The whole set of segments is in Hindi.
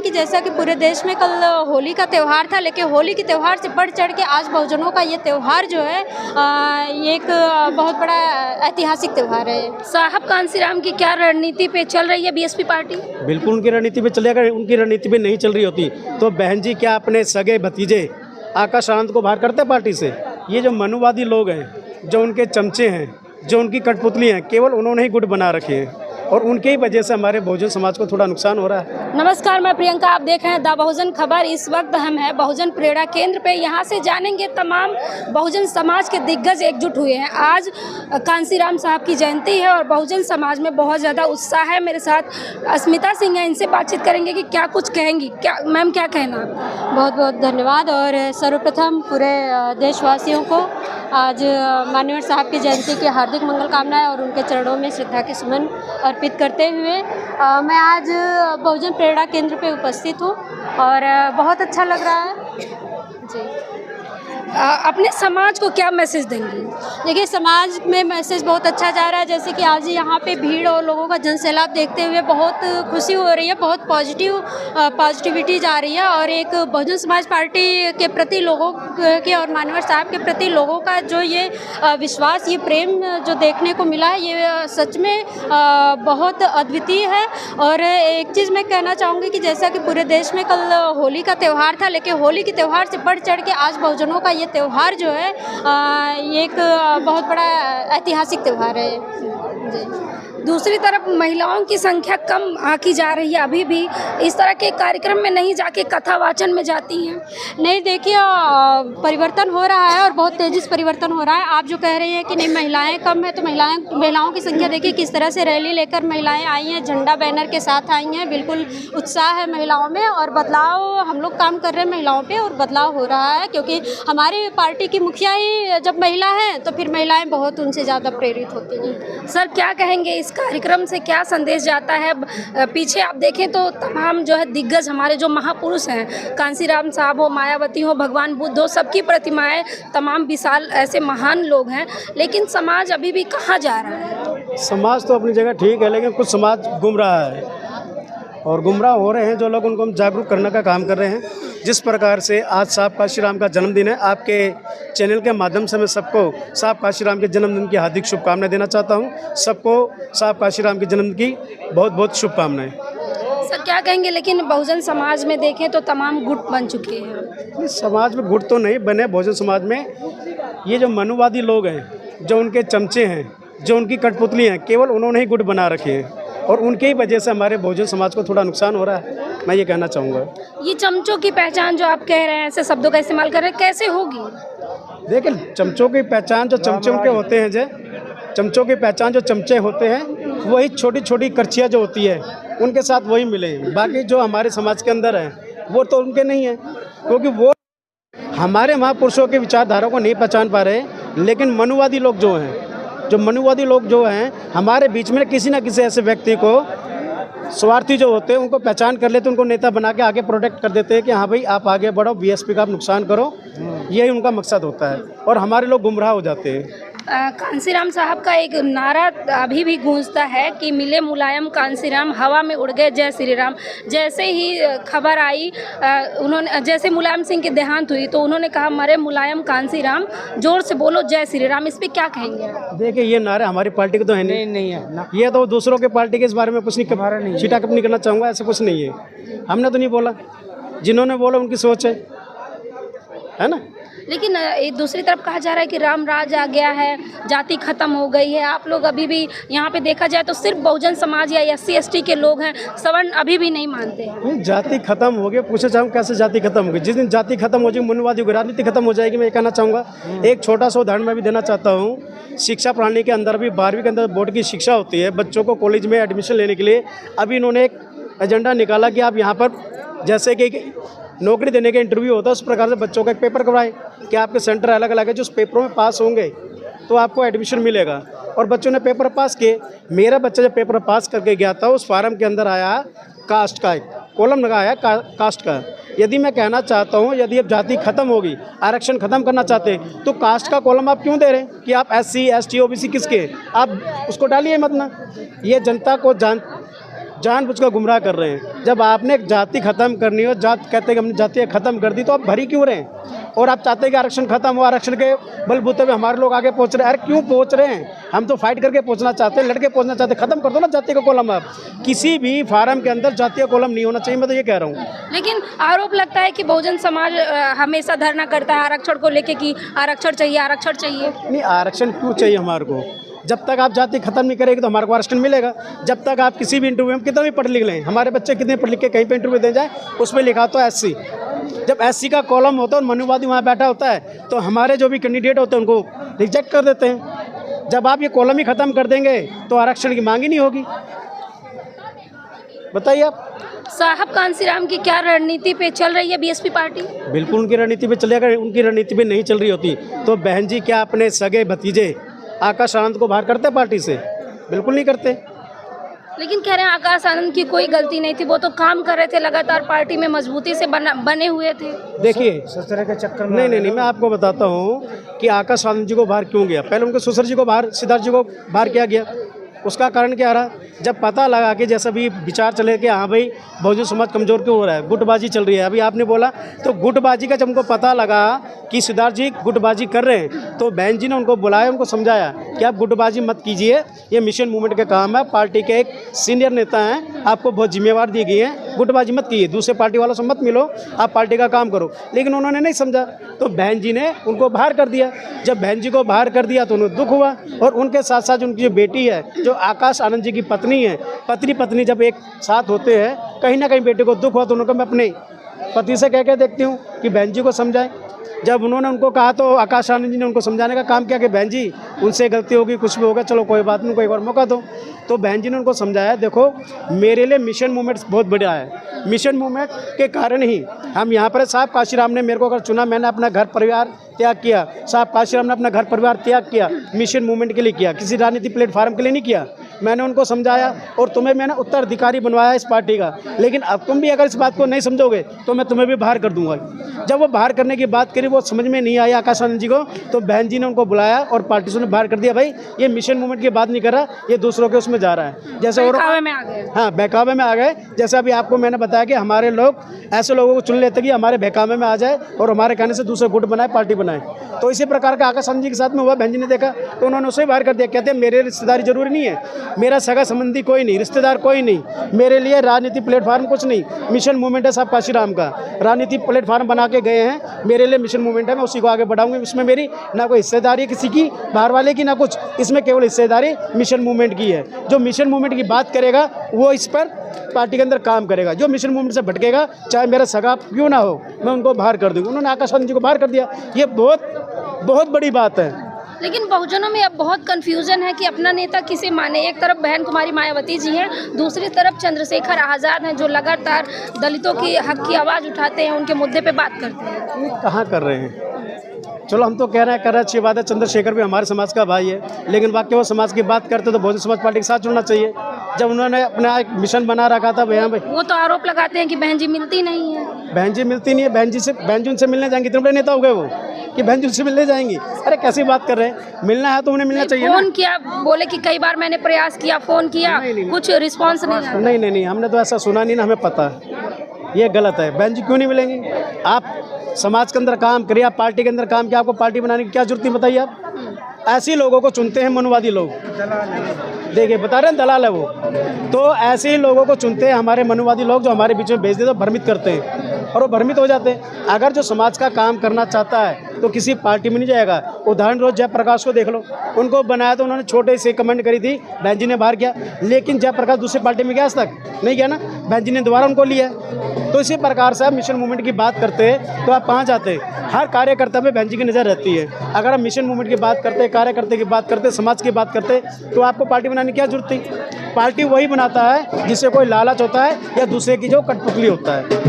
कि जैसा कि पूरे देश में कल होली का त्यौहार था, लेकिन होली के त्यौहार से बढ़ चढ़ के आज बहुजनों का ये त्यौहार जो है ये एक बहुत बड़ा ऐतिहासिक त्यौहार है। साहब कांसीराम की क्या रणनीति पे चल रही है बीएसपी पार्टी? बिल्कुल उनकी रणनीति पे चलेगा। उनकी रणनीति पे नहीं चल रही होती तो बहन जी क्या अपने सगे भतीजे आकाश आनंद को बाहर करते पार्टी से? ये जो मनुवादी लोग हैं, जो उनके चमचे हैं, जो उनकी कठपुतली हैं, केवल उन्होंने ही गुट बना रखे हैं और उनके ही वजह से हमारे बहुजन समाज को थोड़ा नुकसान हो रहा है। नमस्कार, मैं प्रियंका, आप देख रहे हैं द बहुजन खबर। इस वक्त हम हैं बहुजन प्रेरणा केंद्र पे। यहाँ से जानेंगे तमाम बहुजन समाज के दिग्गज एकजुट हुए हैं। आज कांसीराम साहब की जयंती है और बहुजन समाज में बहुत ज़्यादा उत्साह है। मेरे साथ अस्मिता सिंह है, इनसे बातचीत करेंगे कि क्या कुछ कहेंगी। क्या मैम, क्या कहना? बहुत बहुत धन्यवाद। और सर्वप्रथम पूरे देशवासियों को आज माननीय साहब की जयंती की हार्दिक मंगल कामनाएं और उनके चरणों में श्रद्धा के सुमन अर्पित करते हुए मैं आज बहुजन प्रेरणा केंद्र पे उपस्थित हूँ और बहुत अच्छा लग रहा है जी। अपने समाज को क्या मैसेज देंगी? देखिए, समाज में मैसेज बहुत अच्छा जा रहा है। जैसे कि आज यहाँ पे भीड़ और लोगों का जनसैलाब देखते हुए बहुत खुशी हो रही है, बहुत पॉजिटिविटी जा रही है और एक बहुजन समाज पार्टी के प्रति लोगों के और माननीय साहब के प्रति लोगों का जो ये विश्वास, ये प्रेम जो देखने को मिला है, ये सच में बहुत अद्वितीय है। और एक चीज़ मैं कहना चाहूँगी कि जैसा कि पूरे देश में कल होली का त्यौहार था, लेकिन होली के त्यौहार से बढ़ चढ़ के आज बहुजनों का ये त्यौहार जो है ये एक बहुत बड़ा ऐतिहासिक त्यौहार है जी। दूसरी तरफ महिलाओं की संख्या कम आकी जा रही है। अभी भी इस तरह के कार्यक्रम में नहीं जाके कथा वाचन में जाती हैं। नहीं, देखिए, परिवर्तन हो रहा है और बहुत तेज़ी से परिवर्तन हो रहा है। आप जो कह रही हैं कि नहीं महिलाएं कम है, तो महिलाओं की संख्या देखिए किस तरह से रैली लेकर महिलाएं आई हैं, झंडा बैनर के साथ आई हैं। बिल्कुल उत्साह है महिलाओं में और बदलाव हम लोग काम कर रहे हैं महिलाओं पे और बदलाव हो रहा है, क्योंकि हमारी पार्टी की मुखिया ही जब महिला है तो फिर महिलाएँ बहुत उनसे ज़्यादा प्रेरित होती हैं। सर, क्या कहेंगे इस कार्यक्रम से, क्या संदेश जाता है? पीछे आप देखें तो तमाम जो है दिग्गज हमारे जो महापुरुष हैं, कांसीराम साहब हो, मायावती हो, भगवान बुद्ध हो, सबकी प्रतिमाएं, तमाम विशाल ऐसे महान लोग हैं, लेकिन समाज अभी भी कहाँ जा रहा है? समाज तो अपनी जगह ठीक है, लेकिन कुछ समाज गुम रहा है और गुमराह हो रहे हैं जो लोग, उनको हम जागरूक करने का काम कर रहे हैं। जिस प्रकार से आज साहब काशीराम का जन्मदिन है, आपके चैनल के माध्यम से मैं सबको साहब काशीराम के जन्मदिन की हार्दिक शुभकामनाएं देना चाहता हूं। सबको साहब काशीराम के जन्मदिन की बहुत बहुत शुभकामनाएं। सर, क्या कहेंगे? लेकिन बहुजन समाज में देखें तो तमाम गुट बन चुके हैं। समाज में गुट तो नहीं बने बहुजन समाज में। ये जो मनुवादी लोग हैं, जो उनके चमचे हैं, जो उनकी कठपुतली हैं, केवल उन्होंने ही गुट बना रखे हैं और उनके ही वजह से हमारे बहुजन समाज को थोड़ा नुकसान हो रहा है, मैं ये कहना चाहूँगा। ये चमचों की पहचान जो आप कह रहे हैं, ऐसे शब्दों का इस्तेमाल कर रहे हैं, कैसे होगी? देखिए, चमचों की पहचान जो चमचे उनके होते हैं, चमचों की पहचान जो चमचे होते हैं, वही छोटी छोटी करछियाँ जो होती है उनके साथ वही मिले। बाकी जो हमारे समाज के अंदर है वो तो उनके नहीं है, क्योंकि वो हमारे महापुरुषों के विचारधारा को नहीं पहचान पा रहे। लेकिन मनुवादी लोग जो हैं हमारे बीच में किसी न किसी ऐसे व्यक्ति को, स्वार्थी जो होते हैं, उनको पहचान कर लेते हैं, उनको नेता बना के आगे प्रोटेक्ट कर देते हैं कि हाँ भाई आप आगे बढ़ो, बीएसपी का आप नुकसान करो, यही उनका मकसद होता है और हमारे लोग गुमराह हो जाते हैं। कांसीराम साहब का एक नारा अभी भी गूंजता है कि मिले मुलायम कांसीराम, हवा में उड़ गए जय श्री राम। जैसे ही खबर आई, उन्होंने जैसे मुलायम सिंह की देहांत हुई तो उन्होंने कहा मरे मुलायम कांसीराम, जोर से बोलो जय श्री राम। इस पर क्या कहेंगे? देखिए, ये नारा हमारी पार्टी को तो है नहीं है, ये तो दूसरों के पार्टी के इस बारे में कुछ नहीं छिटा कप नहीं करना चाहूँगा, ऐसा कुछ नहीं है। हमने तो नहीं बोला, जिन्होंने बोला उनकी सोच है ना। लेकिन एक दूसरी तरफ कहा जा रहा है कि राम राज आ गया है, जाति खत्म हो गई है। आप लोग अभी भी यहाँ पे देखा जाए तो सिर्फ बहुजन समाज या SC ST के लोग हैं, सवर्ण अभी भी नहीं मानते हैं। जाति खत्म हो गई, पूछना चाहूँ कैसे जाति खत्म होगी? जिस दिन जाति खत्म हो जाएगी, मनुवादी की राजनीति खत्म हो जाएगी। मैं ये कहना चाहूँगा, एक छोटा सा उदाहरण मैं भी देना चाहता हूँ। शिक्षा प्रणाली के अंदर भी 12वीं के अंदर बोर्ड की शिक्षा होती है, बच्चों को कॉलेज में एडमिशन लेने के लिए अभी इन्होंने एक एजेंडा निकाला कि आप यहाँ पर जैसे कि नौकरी देने का इंटरव्यू होता है, उस प्रकार से बच्चों का एक पेपर करवाएं कि आपके सेंटर अलग अलग है, जो उस पेपरों में पास होंगे तो आपको एडमिशन मिलेगा। और बच्चों ने पेपर पास किए। मेरा बच्चा जब पेपर पास करके गया था, उस फार्म के अंदर आया कास्ट का, एक कॉलम लगाया कास्ट का। यदि मैं कहना चाहता हूँ, यदि अब जाति खत्म होगी, आरक्षण खत्म करना चाहते हैं, तो कास्ट का कॉलम आप क्यों दे रहे हैं कि आप SC ST OBC किसके, आप उसको डालिए मत ना। ये जनता को जानबूझकर गुमराह कर रहे हैं। जब आपने जाति खत्म करनी हो, जात कहते हैं कि हमने जाति खत्म कर दी, तो आप भरी क्यों रहे हैं? और आप चाहते हैं कि आरक्षण खत्म हो, आरक्षण के बलबूते पे हमारे लोग आगे पहुंच रहे हैं। अरे क्यों पहुंच रहे हैं? हम तो फाइट करके पहुंचना चाहते हैं, लड़के पहुंचना चाहते हैं। खत्म कर दो ना जाति का कॉलम। आप किसी भी फार्म के अंदर जातीय कॉलम नहीं होना चाहिए, मैं तो ये कह रहा हूँ। लेकिन आरोप लगता है कि बहुजन समाज हमेशा धरना करता है आरक्षण को लेके कि आरक्षण चाहिए, आरक्षण चाहिए। नहीं, आरक्षण क्यों चाहिए हमारे को? जब तक आप जाति खत्म नहीं करेगी तो हमारे को आरक्षण मिलेगा। जब तक आप किसी भी इंटरव्यू में कितना भी पढ़ लिख लें, हमारे बच्चे कितने पढ़ लिख के कहीं पे इंटरव्यू दे जाए, उसमें लिखा होता है SC। जब SC का कॉलम होता है और मनुवादी वहाँ बैठा होता है, तो हमारे जो भी कैंडिडेट होते हैं उनको रिजेक्ट कर देते हैं। जब आप ये कॉलम ही ख़त्म कर देंगे तो आरक्षण की मांग ही नहीं होगी। बताइए आप। साहब कांसीराम की क्या रणनीति पे चल रही है BSP पार्टी? बिल्कुल उनकी रणनीति पे चलेगा। उनकी रणनीति पे नहीं चल रही होती तो बहन जी क्या अपने सगे भतीजे आकाश आनंद को बाहर करते पार्टी से? बिल्कुल नहीं करते। लेकिन कह रहे हैं आकाश आनंद की कोई गलती नहीं थी, वो तो काम कर रहे थे लगातार, पार्टी में मजबूती से बने हुए थे। देखिए ससुर के चक्कर में नहीं, मैं आपको बताता हूँ कि आकाश आनंद जी को बाहर क्यों गया। पहले उनके ससुर जी को बाहर, सिद्धार्थ जी को बाहर किया गया। उसका कारण क्या रहा? जब पता लगा कि जैसा भी विचार चले कि हाँ भाई बहुजन समाज कमज़ोर क्यों हो रहा है, गुटबाजी चल रही है। अभी आपने बोला तो गुटबाजी का जब उनको पता लगा कि सिद्धार्थ जी गुटबाजी कर रहे हैं, तो बहन जी ने उनको बुलाया, उनको समझाया कि आप गुटबाजी मत कीजिए, ये मिशन मूवमेंट का काम है, पार्टी के एक सीनियर नेता हैं, आपको बहुत जिम्मेवार दी गई है, गुटबाजी मत कीजिए, दूसरे पार्टी वालों से मत मिलो, आप पार्टी का काम करो। लेकिन उन्होंने नहीं समझा, तो बहन जी ने उनको बाहर कर दिया। जब बहन जी को बाहर कर दिया तो उन्हें दुख हुआ, और उनके साथ साथ उनकी जो बेटी है, जो आकाश आनंद जी की पत्नी है, पत्नी जब एक साथ होते हैं, कहीं ना कहीं बेटे को दुख हुआ, तो उनको मैं अपने पति से कह के देखती हूँ कि बहन जी को समझाएं। जब उन्होंने उनको कहा तो आकाश आनंद जी ने उनको समझाने का काम किया कि बहन जी उनसे गलती होगी, कुछ भी होगा, चलो कोई बात नहीं, कोई बार मौका दो। तो बहन जी ने उनको समझाया, देखो मेरे लिए मिशन मूवमेंट बहुत बड़ा है, मिशन मूवमेंट के कारण ही हम यहाँ पर। साहब काशीराम ने मेरे को अगर चुना, मैंने अपना घर परिवार त्याग किया। साहब काशीराम ने अपना घर परिवार त्याग किया, मिशन मूवमेंट के लिए किया, किसी राजनीतिक प्लेटफार्म के लिए नहीं किया। मैंने उनको समझाया और तुम्हें मैंने उत्तराधिकारी बनवाया इस पार्टी का। लेकिन अब तुम भी अगर इस बात को नहीं समझोगे तो मैं तुम्हें भी बाहर कर दूंगा। जब वो बाहर करने की बात करी, वो समझ में नहीं आया आकाश आनंद जी को, तो बहन जी ने उनको बुलाया और पार्टी से बाहर कर दिया। भाई ये मिशन मूवमेंट की बात नहीं कर रहा, ये दूसरों के उसमें जा रहा है। जैसे और बहकावे में आ गए। हाँ, बहकावे में आ गए। जैसे अभी आपको मैंने बताया कि हमारे लोग ऐसे लोगों को चुन लेते कि हमारे बहकावे में आ जाए और हमारे कहने से दूसरे गुट बनाए, पार्टी बनाए। तो इसी प्रकार का आकाश आनंद जी के साथ में हुआ। बहन जी ने देखा तो उन्होंने उसे बाहर कर दिया। कहते हैं मेरे रिश्तेदारी जरूरी नहीं है, मेरा सगा संबंधी कोई नहीं, रिश्तेदार कोई नहीं, मेरे लिए राजनीतिक प्लेटफार्म कुछ नहीं, मिशन मूवमेंट है साहब काशीराम का। राजनीतिक प्लेटफार्म बना के गए हैं, मेरे लिए मिशन मूवमेंट है, मैं उसी को आगे बढ़ाऊंगी। इसमें मेरी ना कोई हिस्सेदारी है किसी की, बाहर वाले की, ना कुछ। इसमें केवल हिस्सेदारी मिशन मूवमेंट की है। जो मिशन मूवमेंट की बात करेगा वो इस पर पार्टी के अंदर काम करेगा। जो मिशन मूवमेंट से भटकेगा, चाहे मेरा सगा क्यों ना हो, मैं उनको बाहर कर दूंगा। उन्होंने आकाश आनंद जी को बाहर कर दिया। ये बहुत बड़ी बात है। लेकिन बहुजनों में अब बहुत कंफ्यूजन है कि अपना नेता किसे माने। एक तरफ बहन कुमारी मायावती जी हैं, दूसरी तरफ चंद्रशेखर आज़ाद हैं, जो लगातार दलितों की हक की आवाज़ उठाते हैं, उनके मुद्दे पे बात करते हैं। कहाँ कर रहे हैं? चलो हम तो कह रहे हैं, अच्छी बात है, चंद्रशेखर भी हमारे समाज का भाई है, लेकिन वाकई वो समाज की बात करते तो बहुजन समाज पार्टी के साथ जुड़ना चाहिए। जब उन्होंने अपना एक मिशन बना रखा था भैया भाई, वो तो आरोप लगाते हैं कि बहन जी मिलती नहीं है। बहन जी मिलती नहीं है। बहन जी उनसे मिलने जाएंगे, इतने बड़े नेता हो गए वो कि बहन जी उनसे मिलने जाएंगी? अरे कैसी बात कर रहे हैं? मिलना है तो उन्हें मिलना चाहिए। फोन किया, बोले कि कई बार मैंने प्रयास किया, फोन किया, कुछ रिस्पॉन्स नहीं। नहीं, हमने तो ऐसा सुना नहीं ना, हमें पता है ये गलत है। बहन जी क्यों नहीं मिलेंगी? आप समाज के अंदर काम करिए, आप पार्टी के अंदर काम किया, आपको पार्टी बनाने की क्या जरूरत है बताइए आप? ऐसे लोगों को चुनते हैं मनुवादी लोग, देखिए बता रहे हैं दलाल है वो। तो ऐसे ही लोगों को चुनते हैं हमारे मनुवादी लोग, जो हमारे बीच में भेज देते, भ्रमित करते हैं और वो भ्रमित हो जाते हैं। अगर जो समाज का काम करना चाहता है तो किसी पार्टी में नहीं जाएगा। उदाहरण रोज जयप्रकाश को देख लो, उनको बनाया तो उन्होंने छोटे से कमेंट करी थी, बहन जी ने बाहर किया, लेकिन जयप्रकाश दूसरी पार्टी में गया आज तक नहीं गया ना, बहन जी ने दोबारा उनको लिया। तो इसी प्रकार से आप मिशन मूवमेंट की बात करते हैं तो आप कहाँ जाते हैं? हर कार्यकर्ता पे बहन जी की नज़र रहती है। अगर आप मिशन मूवमेंट की बात करते हैं, कार्यकर्ता की बात करते, समाज की बात करते, तो आपको पार्टी बनाने की क्या जरूरत थी? पार्टी वही बनाता है जिससे कोई लालच होता है या दूसरे की जो कठपुतली होता है।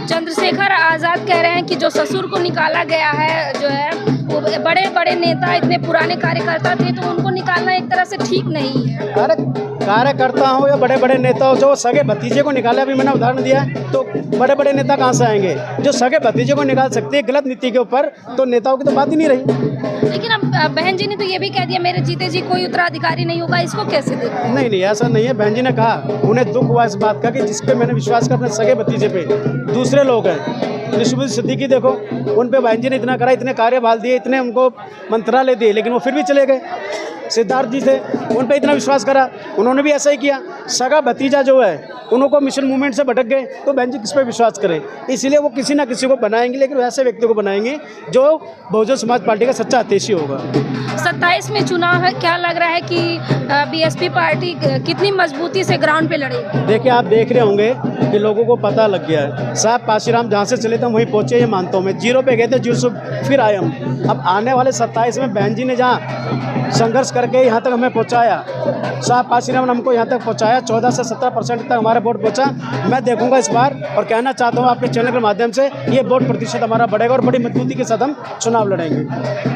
चंद्रशेखर आज़ाद कह रहे हैं कि जो ससुर को निकाला गया है, जो है वो बड़े बड़े नेता, इतने पुराने कार्यकर्ता थे, तो उनको निकालना एक तरह से ठीक नहीं है। अरे कार्यकर्ता हो या बड़े बड़े नेता हो, जो सगे भतीजे को निकाले, अभी मैंने उदाहरण दिया है, तो बड़े बड़े नेता कहाँ से आएंगे? जो सगे भतीजे को निकाल सकते हैं गलत नीति के ऊपर, तो नेताओं की तो बात ही नहीं रही। लेकिन अब बहन जी ने तो ये भी कह दिया मेरे जीते जी कोई उत्तराधिकारी नहीं होगा, इसको कैसे देखते हैं? नहीं, ऐसा नहीं है। बहन जी ने कहा, उन्हें दुख हुआ इस बात का कि जिस पे मैंने विश्वास किया अपने सगे भतीजे पे, दूसरे लोग हैं। निशुबुद्दीन सिद्दीकी देखो, उन पे बहन जी ने इतना करा, इतने कार्यभार दिए, इतने उनको मंत्रालय दिए, लेकिन वो फिर भी चले गए। सिद्धार्थ जी थे, उन पे इतना विश्वास करा, उन्होंने भी ऐसा ही किया। सगा भतीजा जो है, उनको मिशन मूवमेंट से भटक गए, तो बहन जी किस पे विश्वास करें? इसलिए वो किसी ना किसी को बनाएंगे, लेकिन वैसे व्यक्ति को बनाएंगे जो बहुजन समाज पार्टी का सच्चा हितैषी होगा। 27 में चुनाव है, क्या लग रहा है कि बीएसपी पार्टी कितनी मजबूती से ग्राउंड पे लड़ेगी? देखिए, आप देख रहे होंगे कि लोगों को पता लग गया है। साहब काशीराम जहाँ से चले थे हम वहीं पहुँचे, ये मानता हूँ मैं। 0 पे गए थे, 0 से फिर आए हम। अब आने वाले 27 में बहन जी ने जहाँ संघर्ष करके यहाँ तक हमें पहुँचाया, साहब काशीराम ने हमको यहाँ तक पहुँचाया, 14 से 17% तक हमारा वोट पहुँचा। मैं देखूंगा इस बार, और कहना चाहता हूँ आपके चैनल के माध्यम से, ये वोट प्रतिशत हमारा बढ़ेगा और बड़ी मजबूती के साथ हम चुनाव लड़ेंगे।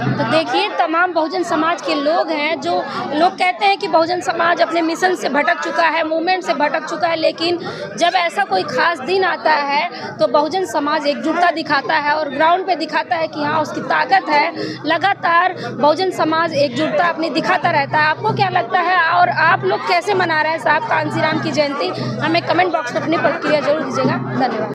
तो देखिए, तमाम बहुजन समाज के लोग हैं, जो लोग कहते हैं कि बहुजन समाज अपने मिशन से भटक चुका है, मूवमेंट से भटक चुका है, लेकिन जब ऐसा कोई खास दिन आता है तो बहुजन समाज एकजुटता दिखाता है और ग्राउंड पे दिखाता है कि हाँ, उसकी ताकत है। लगातार बहुजन समाज एकजुटता अपनी दिखाता रहता है। आपको क्या लगता है और आप लोग कैसे मना रहे हैं साहब कांसीराम की जयंती? हमें कमेंट बॉक्स में अपनी प्रतिक्रिया जरूर दीजिएगा। धन्यवाद।